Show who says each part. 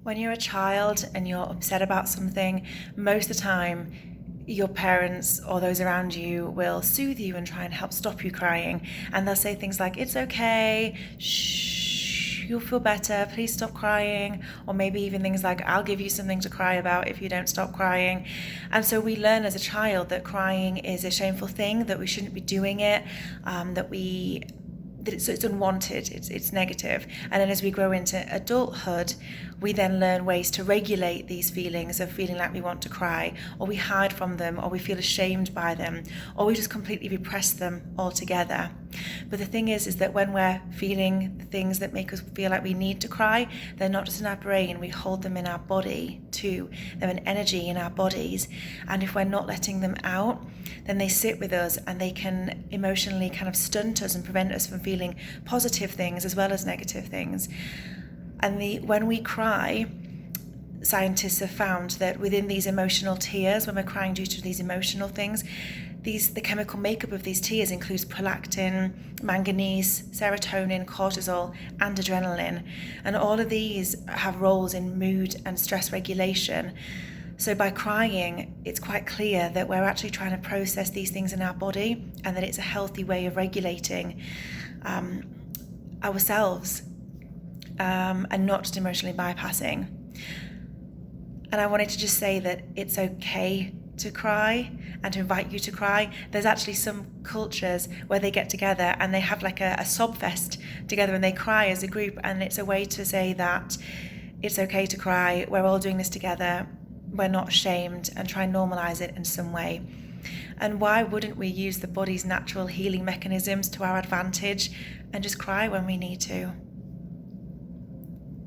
Speaker 1: When you're a child and you're upset about something, most of the time your parents or those around you will soothe you and try and help stop you crying. And they'll say things like, it's okay, shh, you'll feel better, please stop crying. Or maybe even things like, I'll give you something to cry about if you don't stop crying. And so we learn as a child that crying is a shameful thing, that we shouldn't be doing it, that it's unwanted, it's negative. And then as we grow into adulthood, we then learn ways to regulate these feelings of feeling like we want to cry, or we hide from them, or we feel ashamed by them, or we just completely repress them altogether. But the thing is that when we're feeling the things that make us feel like we need to cry, they're not just in our brain, we hold them in our body too. They're an energy in our bodies. And if we're not letting them out, then they sit with us and they can emotionally kind of stunt us and prevent us from feeling positive things as well as negative things. And when we cry, scientists have found that within these emotional tears, when we're crying due to these emotional things, the chemical makeup of these tears includes prolactin, manganese, serotonin, cortisol, and adrenaline. And all of these have roles in mood and stress regulation. So by crying, it's quite clear that we're actually trying to process these things in our body, and that it's a healthy way of regulating ourselves, and not just emotionally bypassing. And I wanted to just say that it's okay to cry and to invite you to cry. There's actually some cultures where they get together and they have like a sob fest together and they cry as a group, and it's a way to say that it's okay to cry, we're all doing this together, we're not ashamed, and try and normalize it in some way. And why wouldn't we use the body's natural healing mechanisms to our advantage and just cry when we need to?